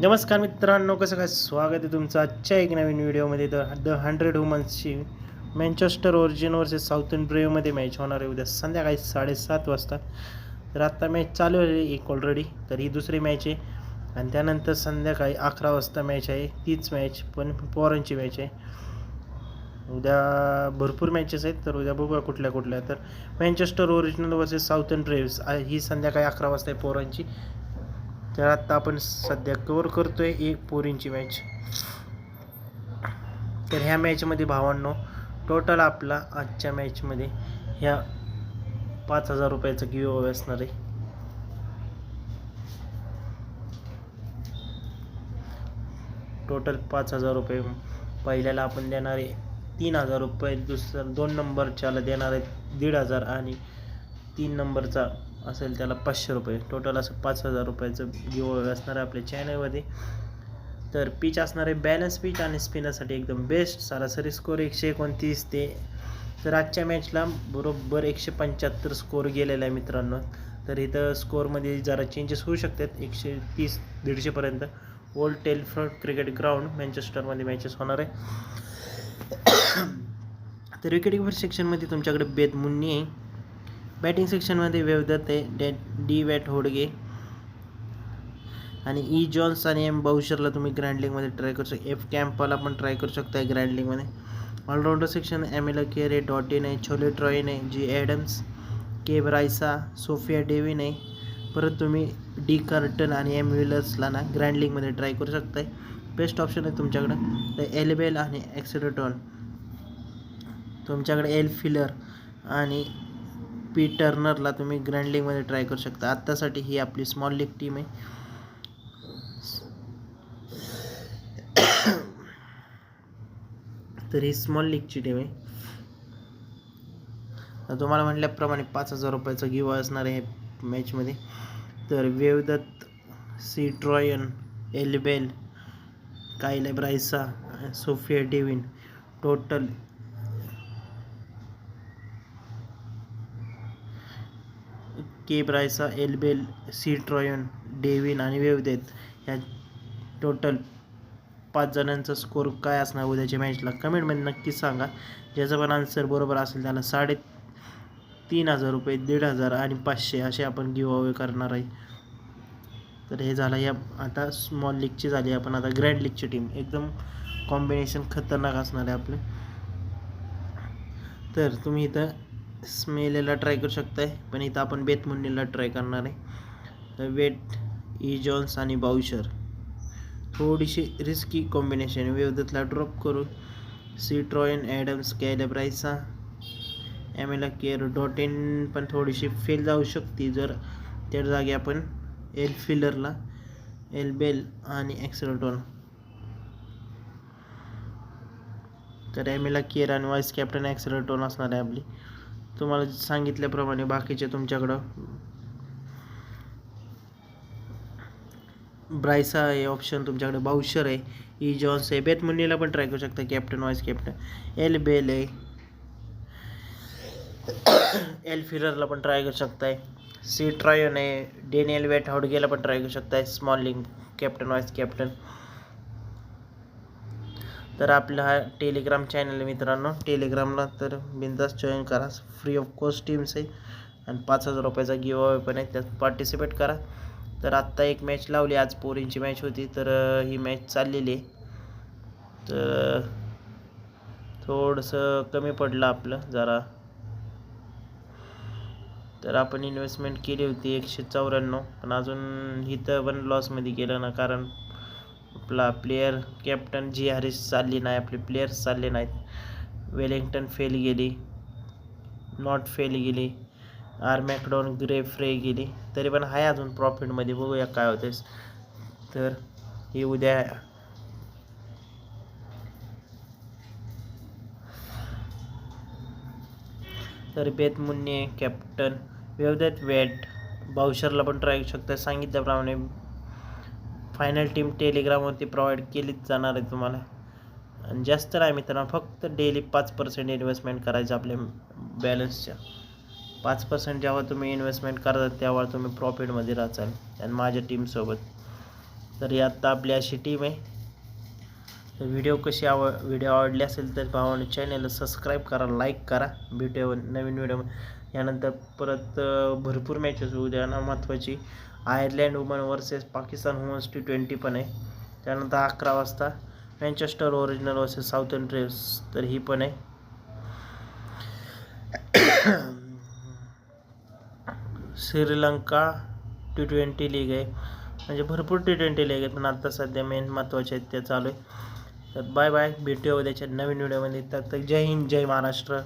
नमस्कार मित्रांनो, कसं काय स्वागत आहे तुमचं आजच्या एक नवीन व्हिडिओमध्ये. द 100 वुमन्सची मँचेस्टर ओरिजिन वर्सेस साऊथर्न ब्रेवमध्ये मॅच होणार आहे उद्या संध्याकाळी 7:30 वाजता. तर आत्ता मॅच चालू आहे एक ऑलरेडी, तर ही दुसरी मॅच आहे आणि त्यानंतर संध्याकाळी 11 वाजता मॅच आहे. तीच मॅच पण पोरांची मॅच आहे. उद्या भरपूर मॅचेस आहेत, तर उद्या बघूया कुठल्या कुठल्या. तर Manchester original versus Southern Braves ही संध्याकाळी 11 वाजता आहे पोरांची. तर आत्ता आपण सध्या कव्हर करतोय एक पोरींची मॅच. तर ह्या मॅचमध्ये भावांनो टोटल आपला आजच्या मॅचमध्ये ह्या 5,000 रुपयाचा गिव्ह अवे असणार आहे. टोटल 5,000 रुपये. पहिल्याला आपण देणार आहे 3,000 रुपये, दुसरं 2 नंबरच्याला देणार आहे 1,500 आणि 3 नंबरचा असेल त्याला 500 रुपये. टोटल असं 5,000 रुपयाचं गिव्ह अवे असणार आहे आपल्या चॅनलमध्ये. तर पिच असणार आहे बॅलन्स पिच आणि स्पिनरसाठी एकदम बेस्ट. सरासरी स्कोर 129 ते. तर आजच्या मॅचला बरोबर 175 स्कोर गेलेला आहे मित्रांनो. तर इथं स्कोअरमध्ये जरा चेंजेस होऊ शकतात 130-150 पर्यंत. ओल्ड टेलफोर्ड क्रिकेट ग्राउंड मँचेस्टरमध्ये मॅचेस होणार आहे. तर विकेट कीपर सेक्शनमध्ये तुमच्याकडे बेद मुन्नी आहे. बॅटिंग सेक्शनमध्ये वेवदत्त आहे, डी वॅट होडगे आणि ई जॉन्स आणि एम बाउशरला तुम्ही ग्रँड लीगमध्ये ट्राय करू शकता. एफ कॅम्पाला पण ट्राय करू शकता ग्रँड लीगमध्ये. ऑलराऊंडर सेक्शन एमिला केर आहे, डॉटिन आहे, छोले ट्रॉइन आहे, जी ॲडम्स, के ब्रायसा, सोफिया डेविन आहे. परत तुम्ही डी कार्टन आणि एम विलर्सला ना ग्रँड लीगमध्ये ट्राय करू शकताय. बेस्ट ऑप्शन आहे तुमच्याकडं. तर एलबेल आणि एक्सेलेटॉन तुमच्याकडे एल फिलर आणि पी टर्नरला तुम्ही ग्रँड लीगमध्ये ट्राय करू शकता. आत्तासाठी ही आपली स्मॉल लीग टीम आहे. तर ही स्मॉल लीगची टीम आहे. तुम्हाला म्हटल्याप्रमाणे 5,000 रुपयाचा गिव्ह असणार आहे मॅचमध्ये. तर वेवदत्त, सी ट्रॉयन, एलबेल, कायले ब्रायसा, सोफिया डेविन. टोटल के ब्रायसा, एलबेल, सी ट्रॉयन, डेविन आणि वेवदत्त ह्या टोटल 5 जणांचा स्कोर काय असणार उद्याच्या मॅचला कमेंटमध्ये नक्कीच सांगा. ज्याचं पण आन्सर बरोबर असेल त्याला 3,500 रुपये, 1,500 आणि 500 असे आपण गिव्ह अवे करणार आहे. तर हे झालं या आता स्मॉल लीगची झाली. आपण आता ग्रँड लीगची टीम एकदम कॉम्बिनेशन खतरनाक असणार आहे आपलं. तर तुम्ही इथं स्मेलेला ट्राय करू शकताय, पण इथं आपण बेत मुन्नीला ट्राय करणार आहे. तर वेट, ई जॉन्स आणि बाउशर थोडीशी रिस्की कॉम्बिनेशन. वेवदत्तला ड्रॉप करू. सी ट्रॉयन, ॲडम्स, कॅलेब्रायसा, एमेला केअर, डॉटेन पण थोडीशी फेल जाऊ शकते. जर त्या जागी आपण एल फिलरला एलबेल आणि एक्सेलटॉन. तर एमेला केअर आणि व्हाईस कॅप्टन एक्सेलटॉन असणार आहे आपली. तुम्हाला सांगितल्याप्रमाणे बाकीचे तुमच्याकडं ब्रायसा आहे ऑप्शन, तुमच्याकडे बाउशर आहे, ई जॉन्स आहे, बेत मुन्नीला पण ट्राय करू शकता कॅप्टन व्हाईस कॅप्टन. एल बेल आहे, एल फिलरला पण ट्राय करू शकताय. सी ट्रायन आहे, डेनियल वेट हॉडगेला पण ट्राय करू शकताय small league captain vice captain. तर आपला हा टेलिग्राम चॅनल मित्रांनो, टेलिग्रामला तर बिंदास जॉईन करा. फ्री ऑफ कॉस्ट टीम्स आहे आणि 5,000 रुपयाचा गिव्ह अवे पण आहे, त्यात पार्टिसिपेट करा. तर आत्ता एक मॅच लावली, आज पोरींची मॅच होती, तर ही मॅच चाललेली आहे. तर थोडंसं कमी पडलं आपलं जरा. तर आपण इन्व्हेस्टमेंट केली होती 194, पण अजून इथं पण लॉसमध्ये गेलं ना, कारण आपला प्लेयर कॅप्टन जी हॅरिस चालली नाही, आपले प्लेयर्स चालले नाहीत. वेलिंग्टन फेल गेली, नॉट फेल गेली, आर मॅकडॉन ग्रे फ्रे गेली. तरी पण आहे अजून प्रॉफिटमध्ये, बघूया काय होते. तर ही उद्या तर बेत मुन्नी कॅप्टन, वेवदत्त, वेट, बाउशरला पण ट्राय करू शकता. सांगितल्याप्रमाणे फायनल टीम टेलिग्रामवरती प्रोव्हाइड केलीच जाणार आहे तुम्हाला. आणि जास्त नाही मित्रांनो, फक्त डेली 5% इन्व्हेस्टमेंट करायचं आपल्या बॅलन्सच्या. 5% जेव्हा तुम्ही इन्व्हेस्टमेंट करता तेव्हा तुम्ही प्रॉफिटमध्ये राहाल आणि माझ्या टीमसोबत. तर ही आत्ता आपली अशी टीम आहे. तर व्हिडिओ आवडली असेल तर भावाने चॅनलला सबस्क्राईब करा, लाईक करा. भेटूया नवीन व्हिडिओ. यानंतर परत भरपूर मॅचेस होऊ द्या ना महत्त्वाची. Ireland women versus Pakistan women's T20 पण आहे. त्यानंतर 11 वाजता मँचेस्टर ओरिजिनल वर्सेस साऊथर्न ट्रेव्स, तर ही पण आहे. श्रीलंका T20 लीग आहे. म्हणजे भरपूर T20 लीग आहेत, पण आता सध्या मेन महत्त्वाचे आहेत ते चालू आहे. तर बाय बाय, भेटूया उद्याच्या नवीन व्हिडिओमध्ये. तर जय हिंद, जय महाराष्ट्र.